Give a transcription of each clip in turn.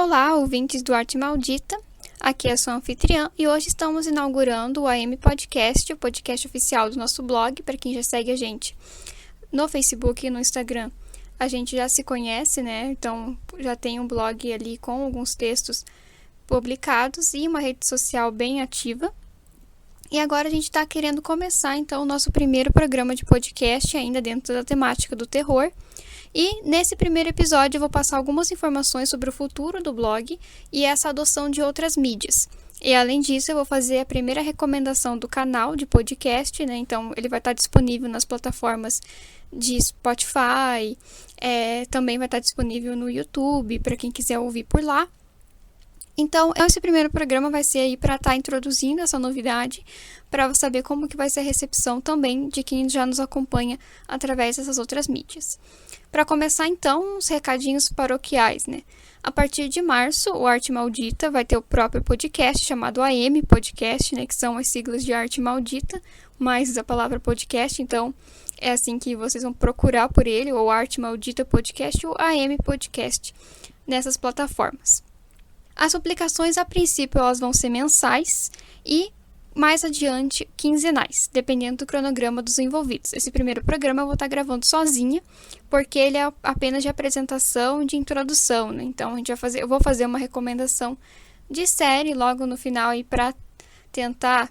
Olá, ouvintes do Arte Maldita, aqui é a sua anfitriã e hoje estamos inaugurando o AM Podcast, o podcast oficial do nosso blog. Para quem já segue a gente no Facebook e no Instagram, a gente já se conhece, né? Então já tem um blog ali com alguns textos publicados e uma rede social bem ativa. E agora a gente está querendo começar então o nosso primeiro programa de podcast ainda dentro da temática do terror. E nesse primeiro episódio eu vou passar algumas informações sobre o futuro do blog e essa adoção de outras mídias. E além disso eu vou fazer a primeira recomendação do canal de podcast, né? Então ele vai estar disponível nas plataformas de Spotify, também vai estar disponível no YouTube para quem quiser ouvir por lá. Então, esse primeiro programa vai ser aí para estar introduzindo essa novidade, para saber como que vai ser a recepção também de quem já nos acompanha através dessas outras mídias. Para começar, então, uns recadinhos paroquiais, né? A partir de março, o Arte Maldita vai ter o próprio podcast chamado AM Podcast, né? Que são as siglas de Arte Maldita, mais a palavra podcast. Então, é assim que vocês vão procurar por ele, ou Arte Maldita Podcast ou AM Podcast, nessas plataformas. As publicações, a princípio, elas vão ser mensais e, mais adiante, quinzenais, dependendo do cronograma dos envolvidos. Esse primeiro programa eu vou estar gravando sozinha, porque ele é apenas de apresentação e de introdução, né? Então, eu vou fazer uma recomendação de série logo no final para tentar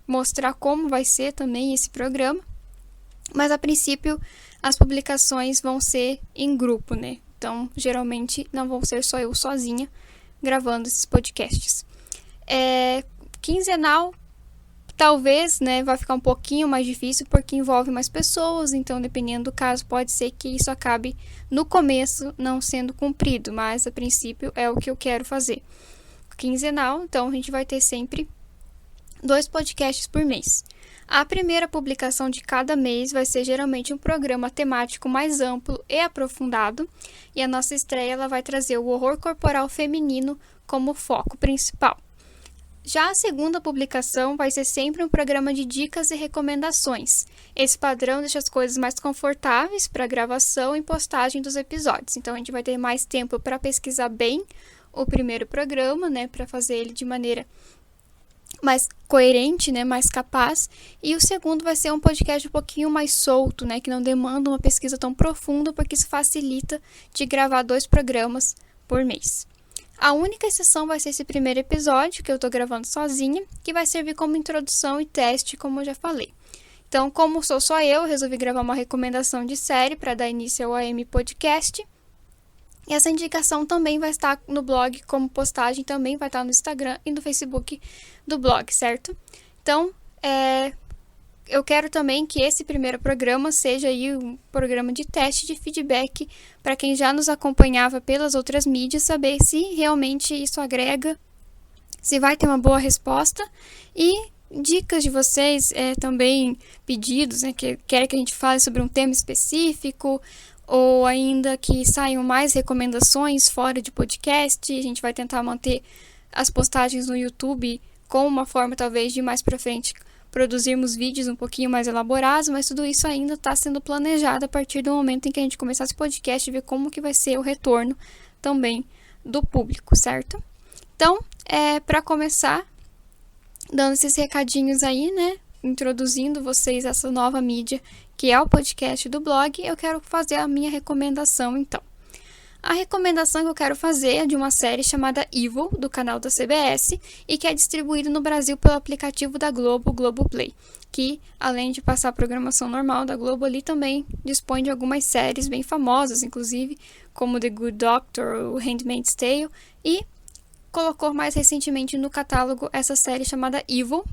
mostrar como vai ser também esse programa. Mas, a princípio, as publicações vão ser em grupo, né? Então, geralmente, não vou ser só eu sozinha gravando esses podcasts. Quinzenal, talvez, né, vai ficar um pouquinho mais difícil porque envolve mais pessoas. Então, dependendo do caso, pode ser que isso acabe no começo não sendo cumprido. Mas, a princípio, é o que eu quero fazer. Quinzenal, então, a gente vai ter sempre 2 podcasts por mês. A primeira publicação de cada mês vai ser geralmente um programa temático mais amplo e aprofundado, e a nossa estreia ela vai trazer o horror corporal feminino como foco principal. Já a segunda publicação vai ser sempre um programa de dicas e recomendações. Esse padrão deixa as coisas mais confortáveis para a gravação e postagem dos episódios. Então a gente vai ter mais tempo para pesquisar bem o primeiro programa, né, para fazer ele de maneira mais coerente, né, mais capaz, e o segundo vai ser um podcast um pouquinho mais solto, né, que não demanda uma pesquisa tão profunda, porque isso facilita de gravar 2 programas por mês. A única exceção vai ser esse primeiro episódio, que eu estou gravando sozinha, que vai servir como introdução e teste, como eu já falei. Então, como sou só eu resolvi gravar uma recomendação de série para dar início ao AM Podcast. E essa indicação também vai estar no blog como postagem, também vai estar no Instagram e no Facebook do blog, certo? Então, eu quero também que esse primeiro programa seja aí um programa de teste de feedback para quem já nos acompanhava pelas outras mídias, saber se realmente isso agrega, se vai ter uma boa resposta e dicas de vocês, também pedidos, né, que querem que a gente fale sobre um tema específico, ou ainda que saiam mais recomendações fora de podcast. A gente vai tentar manter as postagens no YouTube com uma forma talvez de mais para frente produzirmos vídeos um pouquinho mais elaborados, mas tudo isso ainda está sendo planejado a partir do momento em que a gente começar esse podcast e ver como que vai ser o retorno também do público, certo? Então, para começar, dando esses recadinhos aí, né, introduzindo vocês a essa nova mídia que é o podcast do blog, eu quero fazer a minha recomendação então. A recomendação que eu quero fazer é de uma série chamada Evil, do canal da CBS, e que é distribuído no Brasil pelo aplicativo da Globo, Globoplay, que além de passar a programação normal da Globo ali, também dispõe de algumas séries bem famosas, inclusive, como The Good Doctor, o Handmaid's Tale, e colocou mais recentemente no catálogo essa série chamada Evil,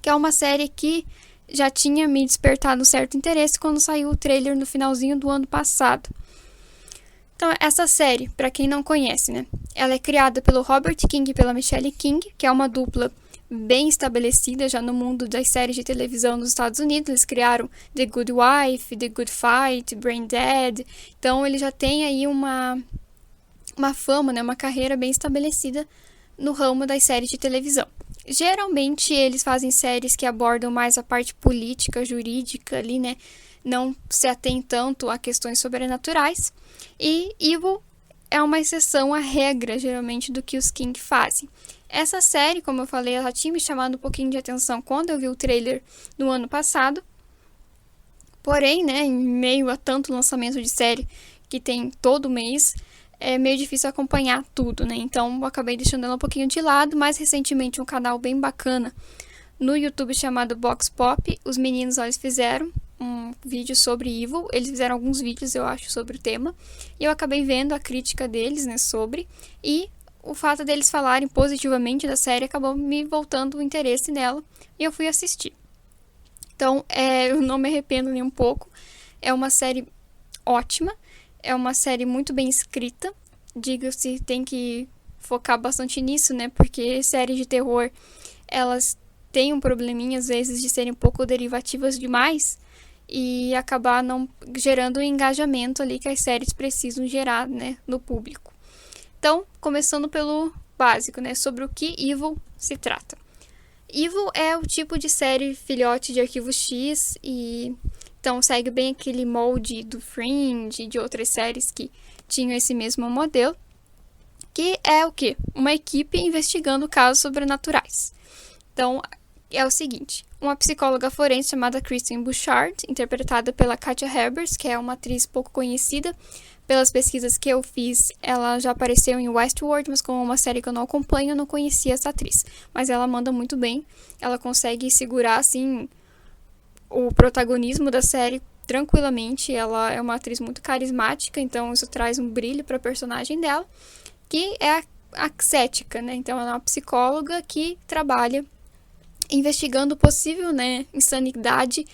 que é uma série que já tinha me despertado um certo interesse quando saiu o trailer no finalzinho do ano passado. Então, essa série, para quem não conhece, né, ela é criada pelo Robert King e pela Michelle King, que é uma dupla bem estabelecida já no mundo das séries de televisão nos Estados Unidos. Eles criaram The Good Wife, The Good Fight, Brain Dead. Então, ele já tem aí uma fama, né, uma carreira bem estabelecida no ramo das séries de televisão. Geralmente eles fazem séries que abordam mais a parte política, jurídica ali, né? Não se atém tanto a questões sobrenaturais. E Evil é uma exceção à regra, geralmente, do que os King fazem. Essa série, como eu falei, ela tinha me chamado um pouquinho de atenção quando eu vi o trailer no ano passado. Porém, né, em meio a tanto lançamento de série que tem todo mês, é meio difícil acompanhar tudo, né? Então, eu acabei deixando ela um pouquinho de lado. Mais recentemente, um canal bem bacana no YouTube chamado Box Pop, os meninos eles fizeram um vídeo sobre Evil. Eles fizeram alguns vídeos, eu acho, sobre o tema. E eu acabei vendo a crítica deles, né, sobre. E o fato deles falarem positivamente da série acabou me voltando o interesse nela. E eu fui assistir. Então, eu não me arrependo nem um pouco. É uma série ótima. É uma série muito bem escrita. Diga-se, tem que focar bastante nisso, né? Porque séries de terror, elas têm um probleminha, às vezes, de serem um pouco derivativas demais. E acabar não gerando o engajamento ali que as séries precisam gerar, né? No público. Então, começando pelo básico, né? Sobre o que Evil se trata. Evil é o tipo de série filhote de Arquivo X e então segue bem aquele molde do Fringe e de outras séries que tinham esse mesmo modelo, que é o quê? Uma equipe investigando casos sobrenaturais. Então, é o seguinte, uma psicóloga forense chamada Kristen Bouchard, interpretada pela Katja Herbers, que é uma atriz pouco conhecida. Pelas pesquisas que eu fiz, ela já apareceu em Westworld, mas como é uma série que eu não acompanho, eu não conhecia essa atriz. Mas ela manda muito bem, ela consegue segurar, assim, o protagonismo da série tranquilamente. Ela é uma atriz muito carismática, então isso traz um brilho para a personagem dela, que é a cética, né? Então ela é uma psicóloga que trabalha investigando possível, né, insanidade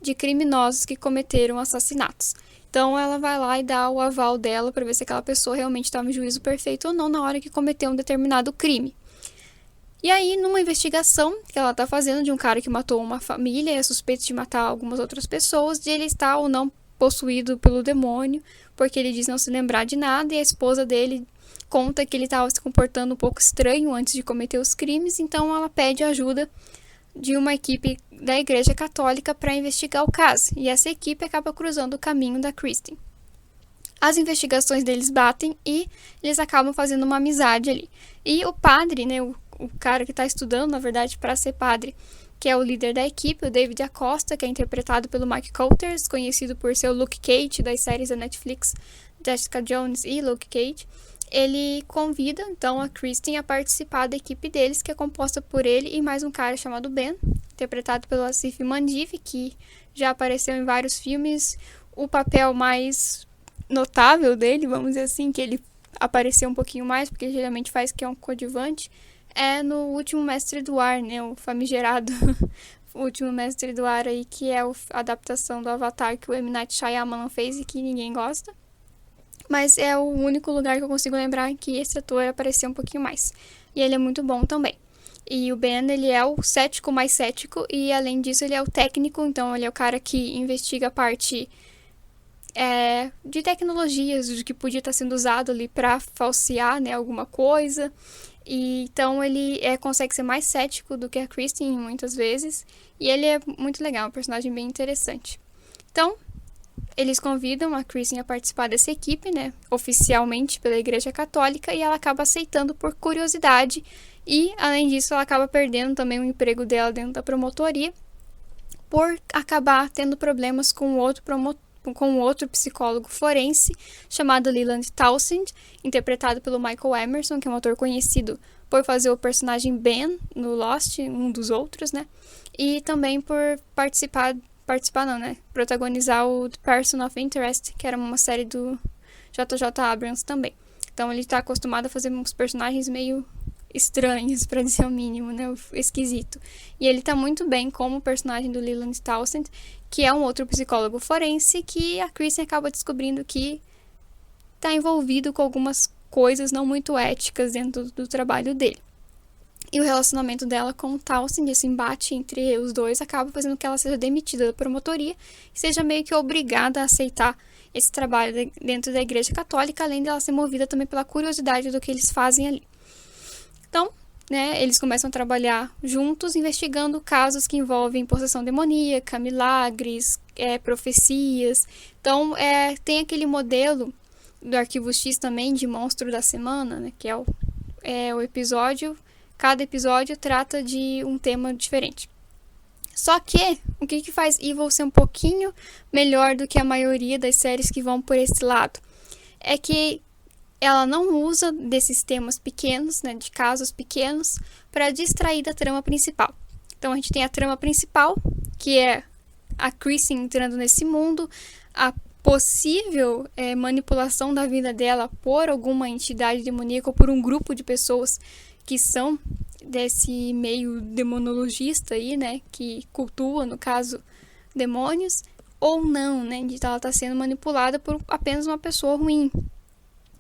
de criminosos que cometeram assassinatos. Então ela vai lá e dá o aval dela para ver se aquela pessoa realmente estava em juízo perfeito ou não na hora que cometeu um determinado crime. E aí, numa investigação que ela está fazendo de um cara que matou uma família e é suspeito de matar algumas outras pessoas, de ele estar ou não possuído pelo demônio, porque ele diz não se lembrar de nada, e a esposa dele conta que ele estava se comportando um pouco estranho antes de cometer os crimes, então ela pede ajuda de uma equipe da Igreja Católica para investigar o caso, e essa equipe acaba cruzando o caminho da Kristen. As investigações deles batem e eles acabam fazendo uma amizade ali. E o padre, né, o cara que está estudando, na verdade, para ser padre, que é o líder da equipe, o David Acosta, que é interpretado pelo Mike Coulters, conhecido por ser o Luke Cage das séries da Netflix, Jessica Jones e Luke Cage. Ele convida, então, a Kristen a participar da equipe deles, que é composta por ele e mais um cara chamado Ben, interpretado pelo Asif Mandvi, que já apareceu em vários filmes. O papel mais notável dele, vamos dizer assim, que ele apareceu um pouquinho mais, porque geralmente faz que é um coadjuvante, é no Último Mestre do Ar, né, o famigerado O Último Mestre do Ar aí, que é a adaptação do Avatar que o M. Night Shyamalan fez e que ninguém gosta. Mas é o único lugar que eu consigo lembrar que esse ator apareceu um pouquinho mais. E ele é muito bom também. E o Ben, ele é o cético mais cético e, além disso, ele é o técnico. Então, ele é o cara que investiga a parte de tecnologias, do que podia estar sendo usado ali para falsear, né, alguma coisa. E, então, ele consegue ser mais cético do que a Kristen, muitas vezes. E ele é muito legal, um personagem bem interessante. Então, eles convidam a Kristen a participar dessa equipe, né, oficialmente pela Igreja Católica, e ela acaba aceitando por curiosidade. E, além disso, ela acaba perdendo também o emprego dela dentro da promotoria por acabar tendo problemas com outro psicólogo forense chamado Leland Townsend, interpretado pelo Michael Emerson, que é um ator conhecido por fazer o personagem Ben no Lost, um dos outros, né, e também por protagonizar o The Person of Interest, que era uma série do JJ Abrams também. Então ele está acostumado a fazer uns personagens meio estranhos, para dizer o mínimo, né, esquisito. E ele está muito bem como o personagem do Leland Townsend, que é um outro psicólogo forense que a Kristen acaba descobrindo que está envolvido com algumas coisas não muito éticas dentro do trabalho dele. E o relacionamento dela com o Townsend, esse embate entre os dois, acaba fazendo que ela seja demitida da promotoria e seja meio que obrigada a aceitar esse trabalho dentro da Igreja Católica, além dela ser movida também pela curiosidade do que eles fazem ali. Então, né, eles começam a trabalhar juntos, investigando casos que envolvem possessão demoníaca, milagres, profecias. Então, tem aquele modelo do Arquivo X também, de Monstro da Semana, né? Que é o episódio. Cada episódio trata de um tema diferente. Só que, o que faz Evil ser um pouquinho melhor do que a maioria das séries que vão por esse lado? É que ela não usa desses temas pequenos, né, de casos pequenos, para distrair da trama principal. Então a gente tem a trama principal, que é a Kristen entrando nesse mundo, a possível manipulação da vida dela por alguma entidade demoníaca ou por um grupo de pessoas que são desse meio demonologista aí, né, que cultua, no caso, demônios, ou não, né, de ela tá sendo manipulada por apenas uma pessoa ruim.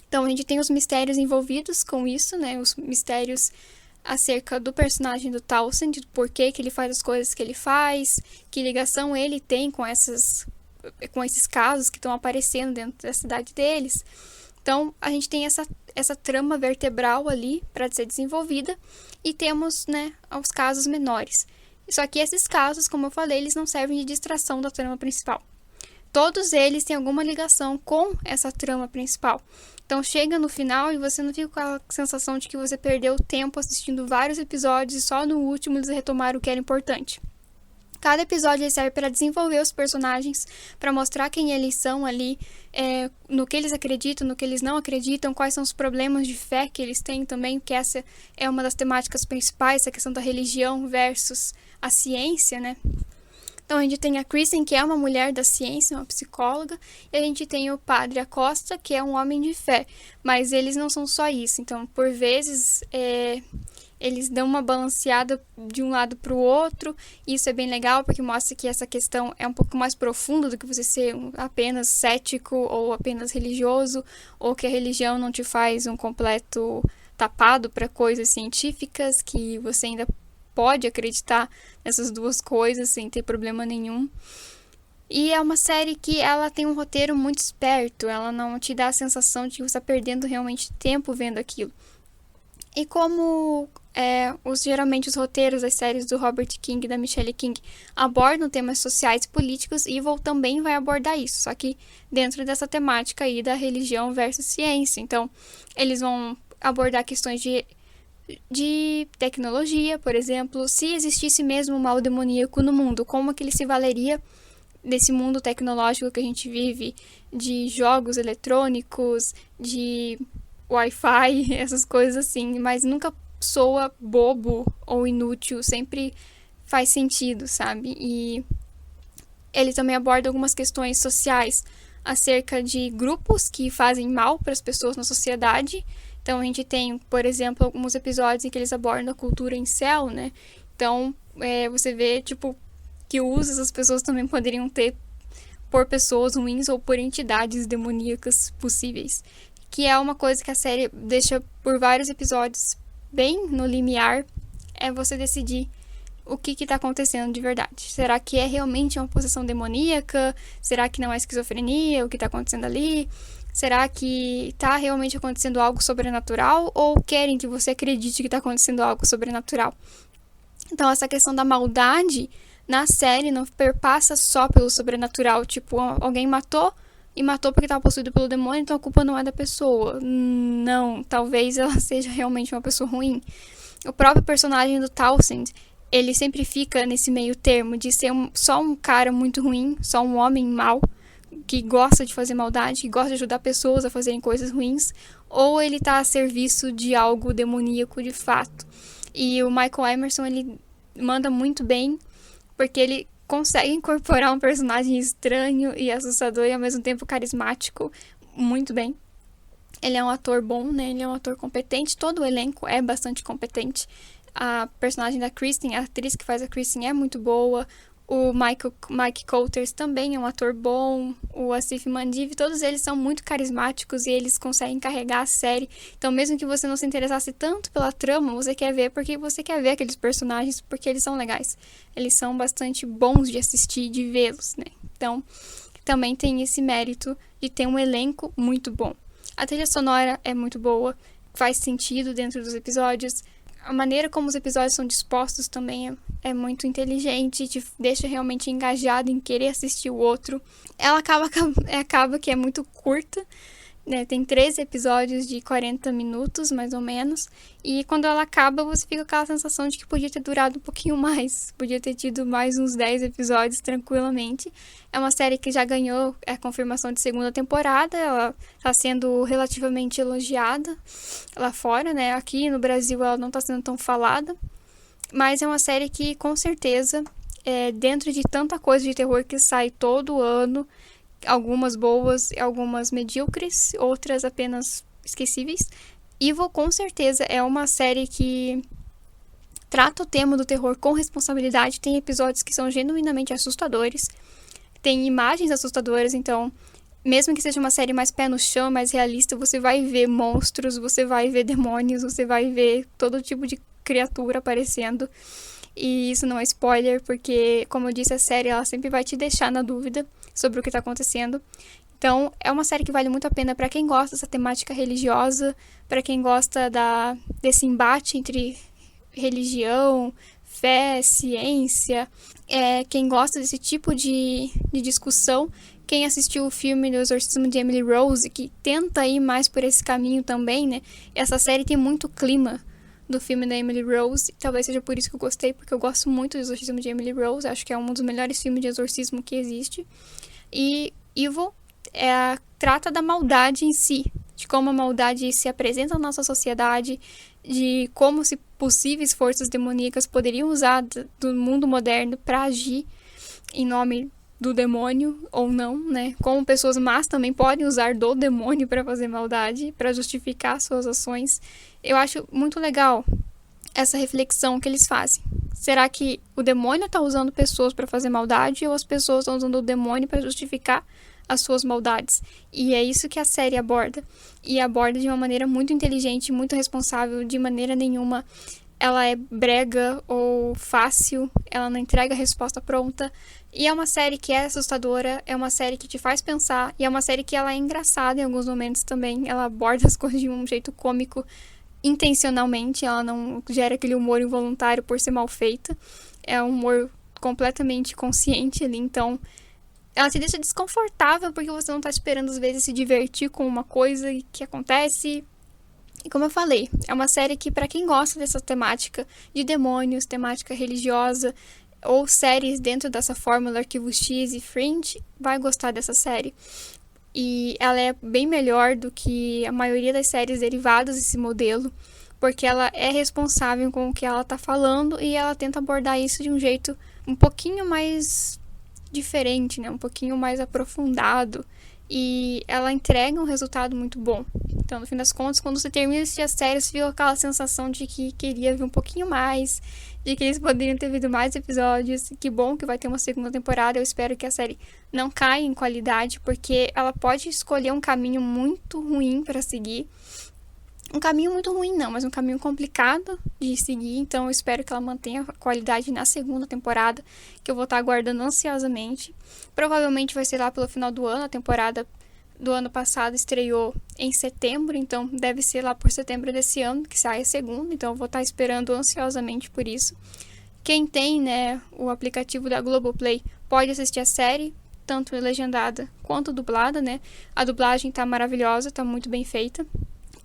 Então a gente tem os mistérios envolvidos com isso, né, os mistérios acerca do personagem do Townsend, de por que ele faz as coisas que ele faz, que ligação ele tem com esses casos que estão aparecendo dentro da cidade deles. Então, a gente tem essa trama vertebral ali para ser desenvolvida e temos, né, os casos menores. Só que esses casos, como eu falei, eles não servem de distração da trama principal. Todos eles têm alguma ligação com essa trama principal. Então, chega no final e você não fica com a sensação de que você perdeu tempo assistindo vários episódios e só no último eles retomaram o que era importante. Cada episódio serve para desenvolver os personagens, para mostrar quem eles são ali, no que eles acreditam, no que eles não acreditam, quais são os problemas de fé que eles têm também, que essa é uma das temáticas principais, a questão da religião versus a ciência, né? Então a gente tem a Kristen, que é uma mulher da ciência, uma psicóloga, e a gente tem o Padre Acosta, que é um homem de fé, mas eles não são só isso. Então, por vezes, eles dão uma balanceada de um lado para o outro, e isso é bem legal, porque mostra que essa questão é um pouco mais profunda do que você ser apenas cético ou apenas religioso, ou que a religião não te faz um completo tapado para coisas científicas, que você ainda pode acreditar nessas duas coisas sem ter problema nenhum. E é uma série que ela tem um roteiro muito esperto, ela não te dá a sensação de que você está perdendo realmente tempo vendo aquilo. E como geralmente os roteiros das séries do Robert King e da Michelle King abordam temas sociais e políticos, Evil também vai abordar isso, só que dentro dessa temática aí da religião versus ciência. Então, eles vão abordar questões de tecnologia, por exemplo, se existisse mesmo um mal demoníaco no mundo, como que ele se valeria desse mundo tecnológico que a gente vive, de jogos eletrônicos, de Wi-Fi, essas coisas assim, mas nunca soa bobo ou inútil, sempre faz sentido, sabe? E ele também aborda algumas questões sociais acerca de grupos que fazem mal para as pessoas na sociedade. Então a gente tem, por exemplo, alguns episódios em que eles abordam a cultura incel, né? Então você vê, tipo, que usos as pessoas também poderiam ter por pessoas ruins ou por entidades demoníacas possíveis. Que é uma coisa que a série deixa por vários episódios bem no limiar, é você decidir o que está acontecendo de verdade. Será que é realmente uma possessão demoníaca? Será que não é esquizofrenia o que está acontecendo ali? Será que está realmente acontecendo algo sobrenatural? Ou querem que você acredite que está acontecendo algo sobrenatural? Então, essa questão da maldade na série não perpassa só pelo sobrenatural. Tipo, alguém matou e matou porque estava possuído pelo demônio, então a culpa não é da pessoa. Não, talvez ela seja realmente uma pessoa ruim. O próprio personagem do Townsend, ele sempre fica nesse meio termo de ser só um cara muito ruim, só um homem mau, que gosta de fazer maldade, que gosta de ajudar pessoas a fazerem coisas ruins, ou ele está a serviço de algo demoníaco de fato. E o Michael Emerson, ele manda muito bem, porque ele consegue incorporar um personagem estranho e assustador e ao mesmo tempo carismático muito bem. Ele é um ator bom, né? Ele é um ator competente, todo o elenco é bastante competente. A personagem da Kristen, a atriz que faz a Kristen é muito boa. O Mike Coulter também é um ator bom. O Asif Mandiv, todos eles são muito carismáticos e eles conseguem carregar a série. Então, mesmo que você não se interessasse tanto pela trama, você quer ver porque você quer ver aqueles personagens, porque eles são legais. Eles são bastante bons de assistir e de vê-los, né? Então, também tem esse mérito de ter um elenco muito bom. A trilha sonora é muito boa, faz sentido dentro dos episódios. A maneira como os episódios são dispostos também é muito inteligente, te deixa realmente engajado em querer assistir o outro. Ela acaba que é muito curta, Tem 13 episódios de 40 minutos, mais ou menos. E quando ela acaba, você fica com aquela sensação de que podia ter durado um pouquinho mais. Podia ter tido mais uns 10 episódios tranquilamente. É uma série que já ganhou a confirmação de segunda temporada. Ela está sendo relativamente elogiada lá fora, né? Aqui no Brasil ela não está sendo tão falada. Mas é uma série que, com certeza, dentro de tanta coisa de terror que sai todo ano, algumas boas, algumas medíocres, outras apenas esquecíveis, Evil com certeza é uma série que trata o tema do terror com responsabilidade. Tem episódios que são genuinamente assustadores, tem imagens assustadoras, então mesmo que seja uma série mais pé no chão, mais realista, você vai ver monstros, você vai ver demônios, você vai ver todo tipo de criatura aparecendo. E isso não é spoiler, porque, como eu disse, a série ela sempre vai te deixar na dúvida sobre o que está acontecendo. Então, é uma série que vale muito a pena para quem gosta dessa temática religiosa, para quem gosta desse embate entre religião, fé, ciência, quem gosta desse tipo de discussão. Quem assistiu o filme do Exorcismo de Emily Rose, que tenta ir mais por esse caminho também, né? Essa série tem muito clima do filme da Emily Rose, talvez seja por isso que eu gostei, porque eu gosto muito do Exorcismo de Emily Rose, acho que é um dos melhores filmes de exorcismo que existe. E Evil trata da maldade em si, de como a maldade se apresenta na nossa sociedade, de como se possíveis forças demoníacas poderiam usar do mundo moderno para agir em nome do demônio ou não, né? Como pessoas más também podem usar do demônio para fazer maldade, para justificar suas ações. Eu acho muito legal essa reflexão que eles fazem. Será que o demônio está usando pessoas para fazer maldade ou as pessoas estão usando o demônio para justificar as suas maldades? E é isso que a série aborda. E aborda de uma maneira muito inteligente, muito responsável, de maneira nenhuma ela é brega ou fácil, ela não entrega a resposta pronta. E é uma série que é assustadora, é uma série que te faz pensar, e é uma série que ela é engraçada em alguns momentos também. Ela aborda as coisas de um jeito cômico, intencionalmente, ela não gera aquele humor involuntário por ser mal feita. É um humor completamente consciente ali, então ela te deixa desconfortável porque você não tá esperando às vezes se divertir com uma coisa que acontece. E como eu falei, é uma série que para quem gosta dessa temática de demônios, temática religiosa, ou séries dentro dessa fórmula Arquivo X e Fringe, vai gostar dessa série. E ela é bem melhor do que a maioria das séries derivadas desse modelo, porque ela é responsável com o que ela tá falando e ela tenta abordar isso de um jeito um pouquinho mais diferente, né? Um pouquinho mais aprofundado. E ela entrega um resultado muito bom. Então, no fim das contas, quando você termina de assistir a série, você fica com aquela sensação de que queria ver um pouquinho mais, de que eles poderiam ter visto mais episódios. Que bom que vai ter uma segunda temporada. Eu espero que a série não caia em qualidade, porque ela pode escolher um caminho muito ruim para seguir. Um caminho muito ruim não, mas um caminho complicado de seguir. Então eu espero que ela mantenha a qualidade na segunda temporada, que eu vou estar aguardando ansiosamente. Provavelmente vai ser lá pelo final do ano. A temporada do ano passado estreou em setembro, então deve ser lá por setembro desse ano que sai a segunda. Então eu vou estar esperando ansiosamente por isso. Quem tem, né, o aplicativo da Globoplay pode assistir a série, tanto legendada quanto dublada, né? A dublagem tá maravilhosa, tá muito bem feita.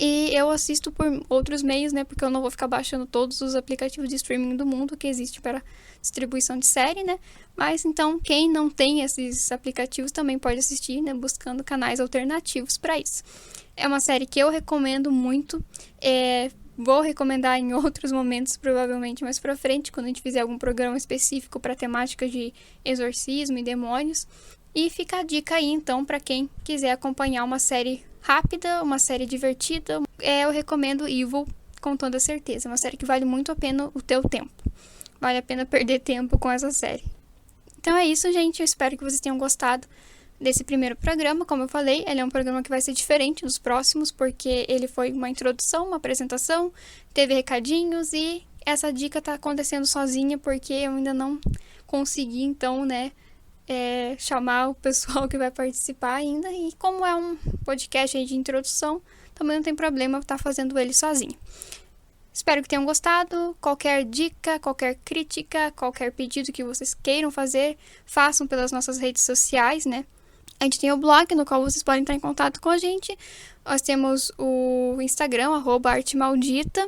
E eu assisto por outros meios, né? Porque eu não vou ficar baixando todos os aplicativos de streaming do mundo que existe para distribuição de série, né? Mas então, quem não tem esses aplicativos também pode assistir, né? Buscando canais alternativos para isso. É uma série que eu recomendo muito. Vou recomendar em outros momentos, provavelmente mais pra frente, quando a gente fizer algum programa específico para temática de exorcismo e demônios. E fica a dica aí, então, para quem quiser acompanhar uma série rápida, uma série divertida, eu recomendo Evil com toda certeza. É uma série que vale muito a pena o teu tempo. Vale a pena perder tempo com essa série. Então é isso, gente. Eu espero que vocês tenham gostado desse primeiro programa. Como eu falei, ele é um programa que vai ser diferente dos próximos, porque ele foi uma introdução, uma apresentação, teve recadinhos e essa dica tá acontecendo sozinha, porque eu ainda não consegui, então, né, chamar o pessoal que vai participar ainda. E como é um podcast aí de introdução, também não tem problema estar fazendo ele sozinho. Espero que tenham gostado. Qualquer dica, qualquer crítica, qualquer pedido que vocês queiram fazer, façam pelas nossas redes sociais, né? A gente tem o blog, no qual vocês podem entrar em contato com a gente. Nós temos o Instagram, @artemaldita.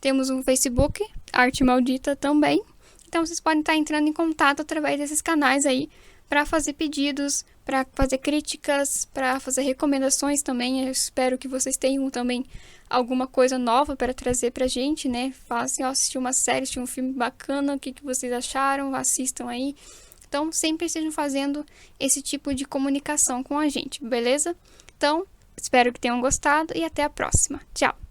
Temos o Facebook, Arte Maldita também. Então, vocês podem estar entrando em contato através desses canais aí para fazer pedidos, para fazer críticas, para fazer recomendações também. Eu espero que vocês tenham também alguma coisa nova para trazer pra gente, né? Fala assim, ó, assistir uma série, assistir um filme bacana, o que vocês acharam, assistam aí. Então, sempre estejam fazendo esse tipo de comunicação com a gente, beleza? Então, espero que tenham gostado e até a próxima. Tchau!